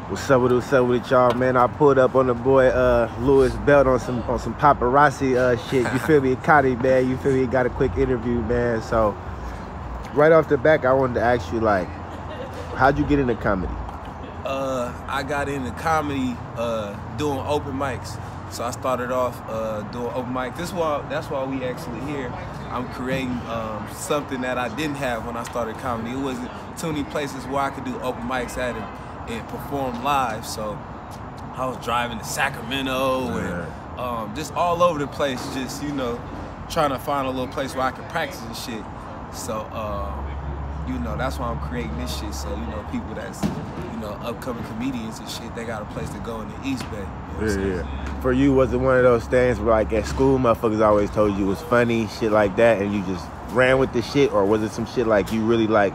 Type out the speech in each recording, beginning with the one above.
What's up with y'all, man? I pulled up on the boy Louis Belt on some paparazzi shit. You feel me? Cotty, man. You feel me? Got a quick interview, man. So right off the back, I wanted to ask you, like, how'd you get into comedy? I got into comedy doing open mics. So I started off doing open mic. That's why we actually here. I'm creating something that I didn't have when I started comedy. It wasn't too many places where I could do open mics at and perform live. So I was driving to Sacramento and just all over the place, just, you know, trying to find a little place where I could practice and shit. So, you know, that's why I'm creating this shit. So, you know, people that's, you know, upcoming comedians and shit, they got a place to go in the East Bay. You know yeah. For you, was it one of those things where, like, at school, motherfuckers always told you it was funny, shit like that, and you just ran with the shit? Or was it some shit like you really, like,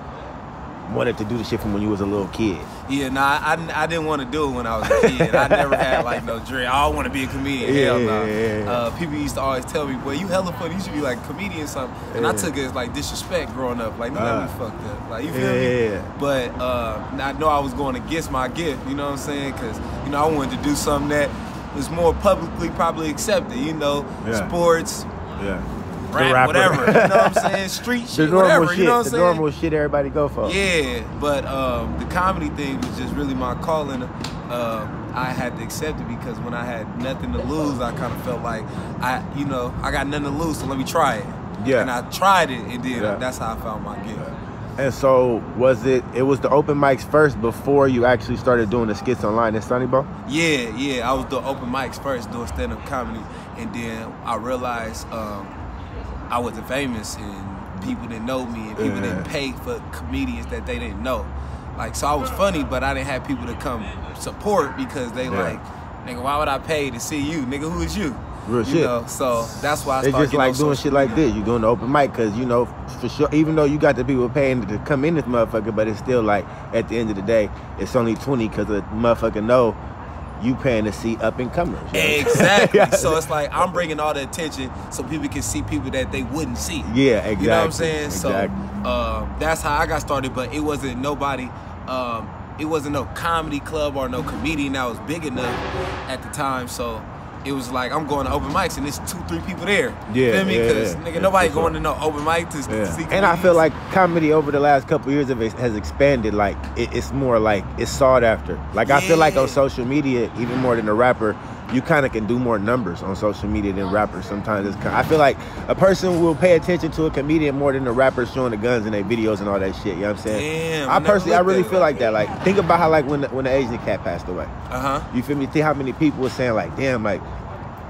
wanted to do the shit from when you was a little kid? Yeah, nah, I didn't want to do it when I was a kid. I never had, like, no dream. I don't want to be a comedian. Hell no. People used to always tell me, boy, you hella funny. You should be, like, a comedian or something. And I took it as, like, disrespect growing up. Like, let me fucked up. Like, you feel me? But I know I was going against my gift, you know what I'm saying? Because, you know, I wanted to do something that was more publicly probably accepted, you know, sports, rap, whatever, you know what I'm saying, street shit, whatever, shit, you know what I'm saying? The normal shit everybody go for. Yeah, but the comedy thing was just really my calling. I had to accept it because when I had nothing to lose, I kind of felt like, I got nothing to lose, so let me try it. Yeah. And I tried it, and then that's how I found my gift. And so, was it was the open mics first before you actually started doing the skits online in sonniebo? Yeah, I was doing open mics first, doing stand-up comedy, and then I realized I wasn't famous and people didn't know me and people didn't pay for comedians that they didn't know. Like, so I was funny, but I didn't have people to come support because they like, nigga, why would I pay to see you? Nigga, who is you? Real you shit. Know, so that's why I started It's just like doing shit like this. You doing the open mic because, you know, for sure, even though you got the people paying to come in this motherfucker, but it's still like, at the end of the day, it's only 20 because the motherfucker know you paying to see up and comers. Exactly. So it's like I'm bringing all the attention so people can see people that they wouldn't see. Yeah, exactly. You know what I'm saying? Exactly. So that's how I got started, but it wasn't nobody, it wasn't no comedy club or no comedian that was big enough at the time. So it was like I'm going to open mics and there's 2-3 people there. Yeah, feel me? Because nigga, nobody going to no open mic to see comedians. And I feel like comedy over the last couple years has expanded. Like it's more like it's sought after. Like I feel like on social media, even more than a rapper, you kind of can do more numbers on social media than rappers. Sometimes I feel like a person will pay attention to a comedian more than a rapper showing the guns in their videos and all that shit. You know what I'm saying? Damn, I really feel like that. Like think about how like when the Asian cat passed away. You feel me? Think how many people were saying like, damn, like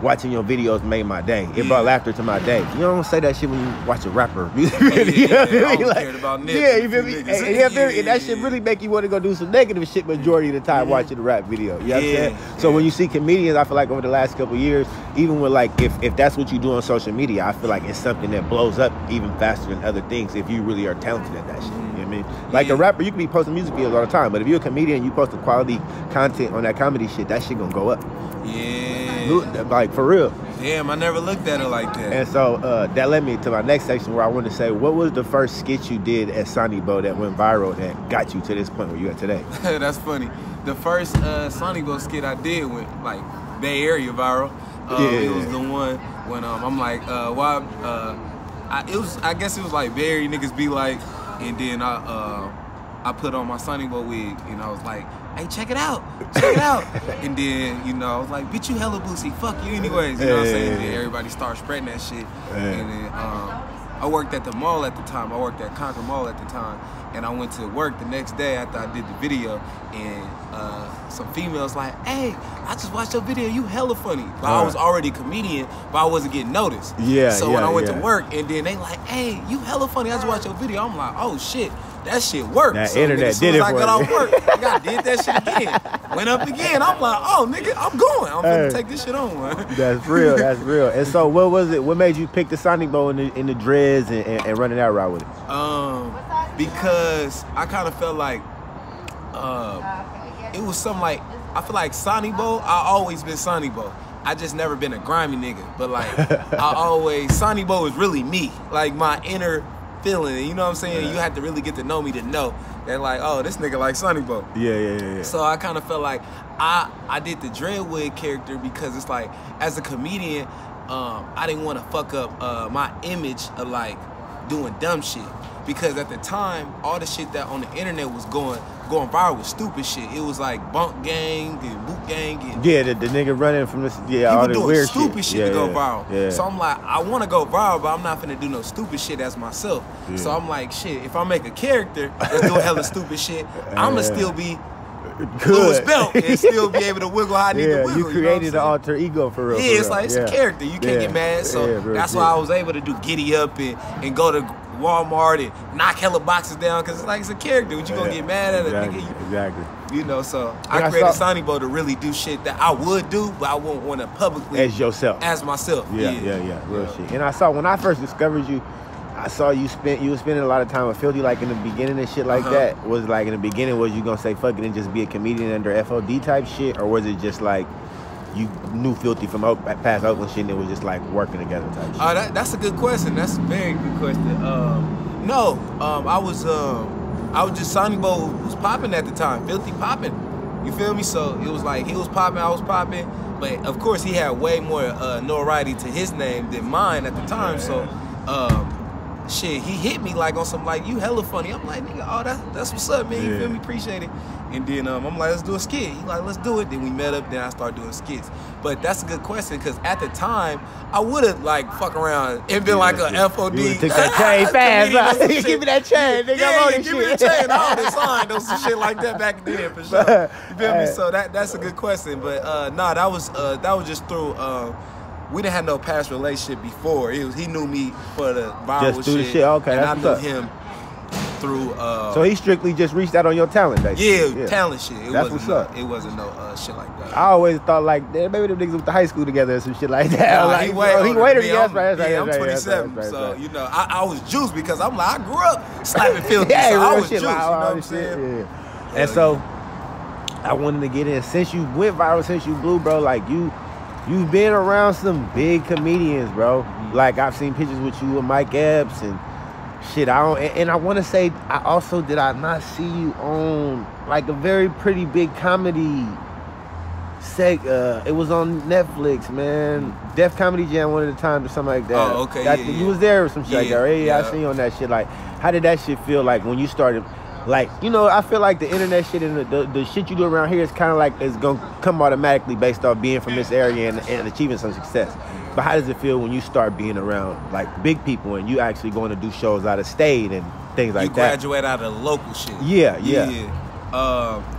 watching your videos made my day. It brought laughter to my day. You don't say that shit when you watch a rapper. You feel me? You feel me? And that shit really make you want to go do some negative shit majority of the time watching the rap video. You know what I'm saying? So when you see comedians, I feel like over the last couple of years, even with like, if that's what you do on social media, I feel like it's something that blows up even faster than other things if you really are talented at that shit. You know what I mean? Like a rapper, you can be posting music videos all the time, but if you're a comedian, you posting quality content on that comedy shit, that shit gonna go up. Like for real. Damn, I never looked at it like that. And so that led me to my next section where I want to say, what was the first skit you did at sonniebo that went viral that got you to this point where you at today? That's funny. The first sonniebo skit I did went like Bay Area viral. It was the one when I'm like, why? I guess it was like Bay Area niggas be like, and then I put on my sonniebo wig and I was like, hey, check it out. And then, you know, I was like, bitch, you hella boosie, fuck you anyways. You know what I'm saying? And then everybody started spreading that shit. And then I worked at the mall at the time. I worked at Concord Mall at the time. And I went to work the next day after I did the video. And some females like, hey, I just watched your video, you hella funny. But I was already a comedian, but I wasn't getting noticed. So when I went to work, and then they like, hey, you hella funny, I just watched your video. I'm like, oh shit. That shit worked. That internet did it for you. As soon as I got off work, I did that shit again. Went up again. I'm like, oh, nigga, I'm going. I'm gonna take this shit on, man. That's real. That's real. And so, what was it? What made you pick the sonniebo in the dreads and running that route with it? Because I kind of felt like it was something like, I feel like sonniebo. I always been sonniebo. I just never been a grimy nigga. But like, sonniebo is really me. Like my inner feeling. You know what I'm saying? You have to really get to know me to know that, like, oh, this nigga like sonniebo. Yeah. So I kind of felt like I did the Dreadwood character because it's like, as a comedian, I didn't want to fuck up my image of like doing dumb shit. Because at the time, all the shit that on the internet was going viral was stupid shit. It was like bunk gang and boot gang. And the nigga running from this, all the doing weird stupid shit to go viral. Yeah. So I'm like, I want to go viral, but I'm not finna do no stupid shit as myself. Yeah. So I'm like, shit, if I make a character that's doing hella stupid shit, I'ma still be Louis Belt and still be able to wiggle how I need to wiggle. You created an alter ego for real. Yeah, it's like, it's a character. You can't get mad. So that's why I was able to do Giddy Up and go to Walmart and knock hella boxes down, because it's like, it's a character. What you gonna get mad at? Exactly. You know, so I created sonniebo to really do shit that I would do, but I won't want to publicly as yourself, as myself. Real shit. And I saw, when I first discovered you, I saw you were spending a lot of time with Filthy, like in the beginning and shit like that. Was like in the beginning, was you gonna say fuck it and just be a comedian under FOD type shit, or was it just like you knew Filthy from past Oakland shit and it was just like working together type shit? That's a good question. That's a very good question. I was just, sonniebo was popping at the time. Filthy popping. You feel me? So it was like he was popping, I was popping. But of course he had way more notoriety to his name than mine at the time. So shit, he hit me like on some like, you hella funny. I'm like, nigga, oh, that's what's up, man. You feel me? Appreciate it. And then I'm like, let's do a skit. He like, let's do it. Then we met up. Then I started doing skits. But that's a good question, because at the time I would have like fuck around and been like a FOD. You took that chain fast. Give me that chain, nigga. I'm on this shit. Give me the chain. I would have signed those shit like that back then for sure. You feel me? So that's a good question. But that was just through. We didn't have no past relationship before. He knew me for the viral just through shit. Okay, and that's I knew him through. So he strictly just reached out on your talent, basically. Yeah, talent shit. That's what's up. It wasn't no shit like that. I always thought like, maybe them niggas went to high school together or some shit like that. Nah, he waited together. I'm 27, so you know, I was juiced because I'm like, I grew up slapping Filthy, so I was juiced. You know what I'm saying? Yeah. And so I wanted to get in. Since you went viral, since you blew, bro, like you've been around some big comedians, bro. Like I've seen pictures with you and Mike Epps and shit. I want to say, did I not see you on like a very pretty big comedy it was on Netflix, man. Def Comedy Jam one of the times or something like that. Oh, okay. You was there or some shit like that. I seen you on that shit. Like, how did that shit feel like when you started? Like, you know, I feel like the internet shit and the shit you do around here is kind of like it's gonna come automatically based off being from this area and achieving some success. But how does it feel when you start being around like big people and you actually going to do shows out of state and things like that? You graduate out of the local shit. Yeah.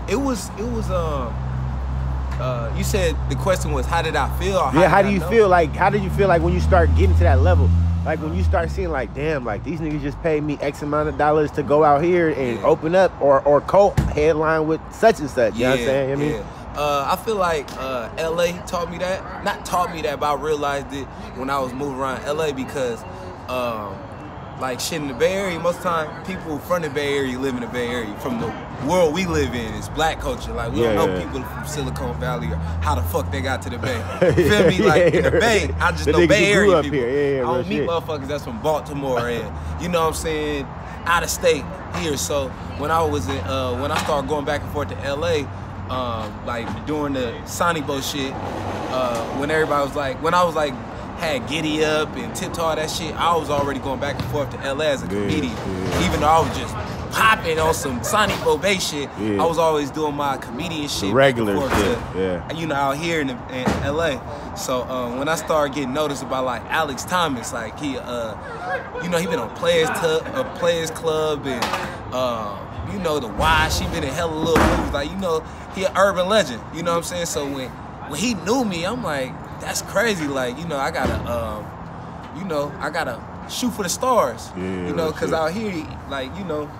It was. You said the question was, how did I feel? Or how do you feel? Like, how did you feel like when you start getting to that level? Like when you start seeing like, damn, like these niggas just paid me X amount of dollars to go out here and open up or co-headline with such and such. You know what I'm saying? I mean, I feel like LA taught me that. Not taught me that, but I realized it when I was moving around LA because like shit in the Bay Area, most of the time people from the Bay Area live in the Bay Area. From the world we live in, it's black culture. Like we don't know people from Silicon Valley or how the fuck they got to the Bay. You feel me? Like in the Bay, I just know Bay Area people. I don't meet motherfuckers that's from Baltimore and you know what I'm saying, out of state here. So when I was when I started going back and forth to LA, like during the sonniebo shit, when everybody was like, when I was like had Giddy Up and Tiptoe, all that shit, I was already going back and forth to LA as a comedian. Even though I was just popping on some sonniebo bass shit, I was always doing my comedian shit. Regular shit. You know, out here in LA. So when I started getting noticed about like Alex Thomas, like he, you know, he been on Players Club and you know, The Wise, she been in hella little movies. Like, you know, he an urban legend. You know what I'm saying? So when he knew me, I'm like, that's crazy. Like, you know, I gotta shoot for the stars. You know, because out here, like, you know,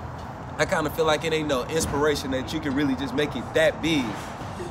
I kind of feel like it ain't no inspiration that you can really just make it that big.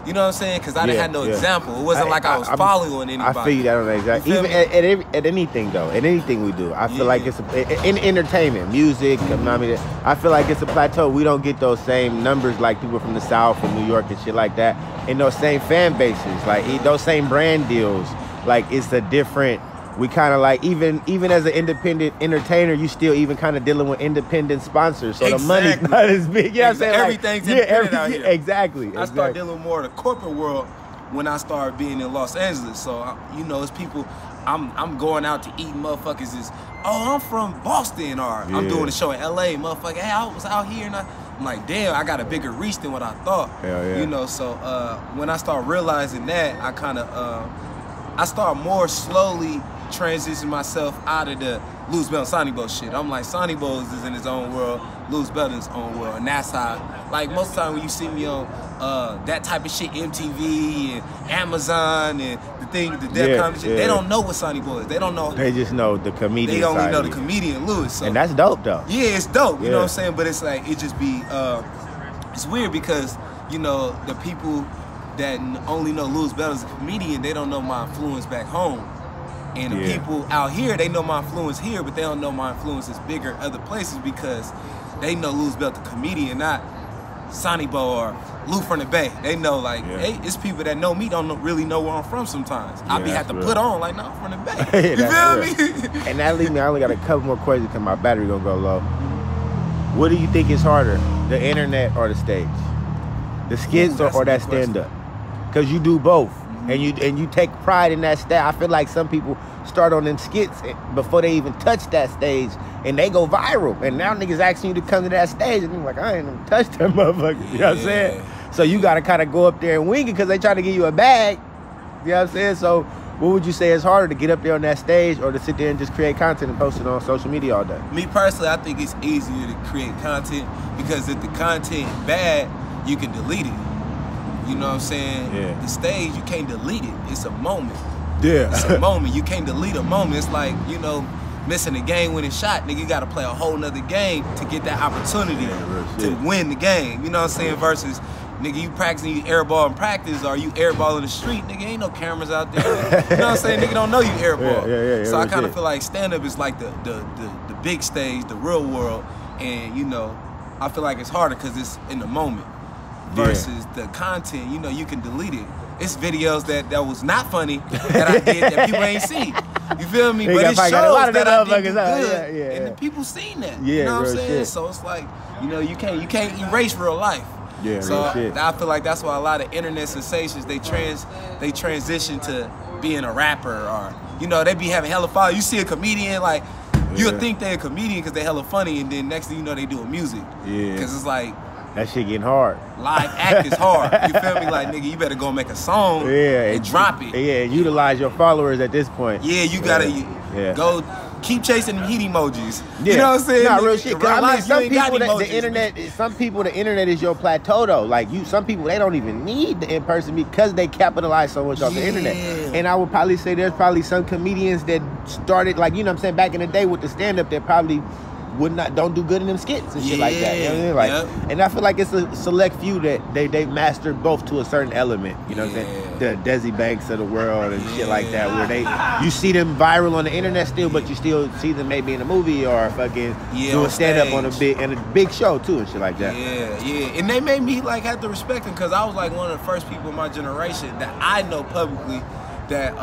You know what I'm saying? Because I didn't have no example. It wasn't like I was following anybody. I feel you that on that exactly. Even at anything though, at anything we do, I feel like it's in entertainment, music. I feel like it's a plateau. We don't get those same numbers like people from the South and New York and shit like that, and those same fan bases, like those same brand deals. Like it's a different we kind of like, even as an independent entertainer, you still even kind of dealing with independent sponsors, so the money's not as big. You know what I'm saying? Everything's independent out here. Exactly. I start dealing with more of the corporate world when I started being in Los Angeles. So you know, it's people. I'm going out to eat. Motherfuckers is, oh, I'm from Boston, or I'm doing a show in LA. Motherfucker, hey, I was out here, and I'm like, damn, I got a bigger reach than what I thought. You know, so when I start realizing that, I kind of I start more slowly transitioning myself out of the Luz Bell and sonniebo shit. I'm like, sonniebo is in his own world, Luz Bell in his own world, and that's how. Like most of the time when you see me on that type of shit, MTV and Amazon and the Def Comedy shit, they don't know what sonniebo is. They don't know. They just know the comedian. They only know the comedian Lewis. So. And that's dope though. Yeah, it's dope. You know what I'm saying? But it's like, it just be, it's weird because, you know, the people that only know Luz Bell as a comedian, they don't know my influence back home. And the people out here, they know my influence here, but they don't know my influence is bigger other places because they know Luz Bell the comedian, not sonniebo or Lou from the Bay. They know, like, hey, it's people that know me don't really know where I'm from sometimes. I be have to put on, like, no, I'm from the Bay. You feel me? And that leaves me, I only got a couple more questions because my battery gonna go low. What do you think is harder, the internet or the stage? The skits or that stand-up? Because you do both. And you take pride in that stat. I feel like some people start on them skits before they even touch that stage, and they go viral. And now niggas asking you to come to that stage, and I'm like, I ain't even touched that motherfucker. You know what I'm saying? So you gotta kind of go up there and wing it because they try to give you a bag. You know what I'm saying? So what would you say is harder, to get up there on that stage or to sit there and just create content and post it on social media all day? Me personally, I think it's easier to create content because if the content bad, you can delete it. You know what I'm saying? The stage, you can't delete it. It's a moment. It's a moment. You can't delete a moment. It's like, you know, missing a game-winning shot. Nigga, you got to play a whole nother game to get that opportunity to win the game. You know what I'm saying? Versus, nigga, you practicing, you airball in practice, or you airball in the street. Nigga, ain't no cameras out there. You know what I'm saying? Nigga don't know you airball. So I kind of feel like stand-up is like the big stage, the real world. And, you know, I feel like it's harder because it's in the moment. Versus the content, you know, you can delete it. It's videos that was not funny that I did that people ain't seen. You feel me? But it shows that I did good, and the people seen that. You know what I'm saying? So it's like, you know, you can't erase real life. So I feel like that's why a lot of internet sensations, they transition to being a rapper, or, you know, they be having hella followers. You see a comedian, like, you'll think they're a comedian because they hella funny, and then next thing you know, they doing music. Because it's like, that shit getting hard. Live act is hard. You feel me? Like, nigga, you better go make a song and drop it. Utilize your followers at this point. You gotta go keep chasing them heat emojis. You know what I'm saying? Not real shit. I mean, some people, the internet is your plateau though. Like, some people, they don't even need the in-person because they capitalize so much off the internet. And I would probably say there's probably some comedians that started, like, you know what I'm saying, back in the day with the stand-up that probably don't do good in them skits and shit like that. You know what I mean? Like, and I feel like it's a select few that they mastered both to a certain element. You know what I'm saying? The Desi Banks of the world and shit like that, where you see them viral on the internet still, but you still see them maybe in a movie or fucking doing stand up on a big show too and shit like that. And they made me like have to respect them because I was like one of the first people in my generation that I know publicly that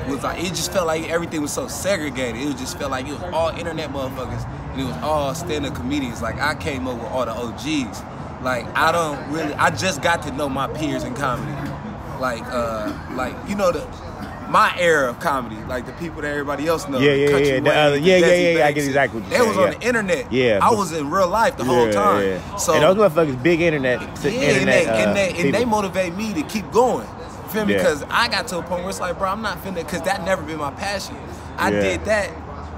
was like, it just felt like everything was so segregated. It just felt like it was all internet motherfuckers and it was all stand-up comedians. Like, I came up with all the OGs. Like, I just got to know my peers in comedy. Like, you know, my era of comedy, like the people that everybody else knows. I get exactly what you're saying. They was on the internet. I was in real life the whole time. So, and those motherfuckers, big internet. And they motivate me to keep going. Feel me? Because I got to a point where it's like, bro, I'm not finna, because that never been my passion. I did that.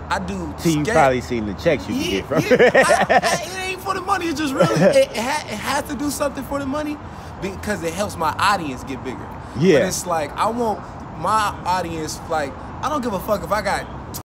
I do. So you probably seen the checks you can get from it. It ain't for the money. It's just really, it has to do something for the money because it helps my audience get bigger. But it's like, I want my audience, like, I don't give a fuck if I got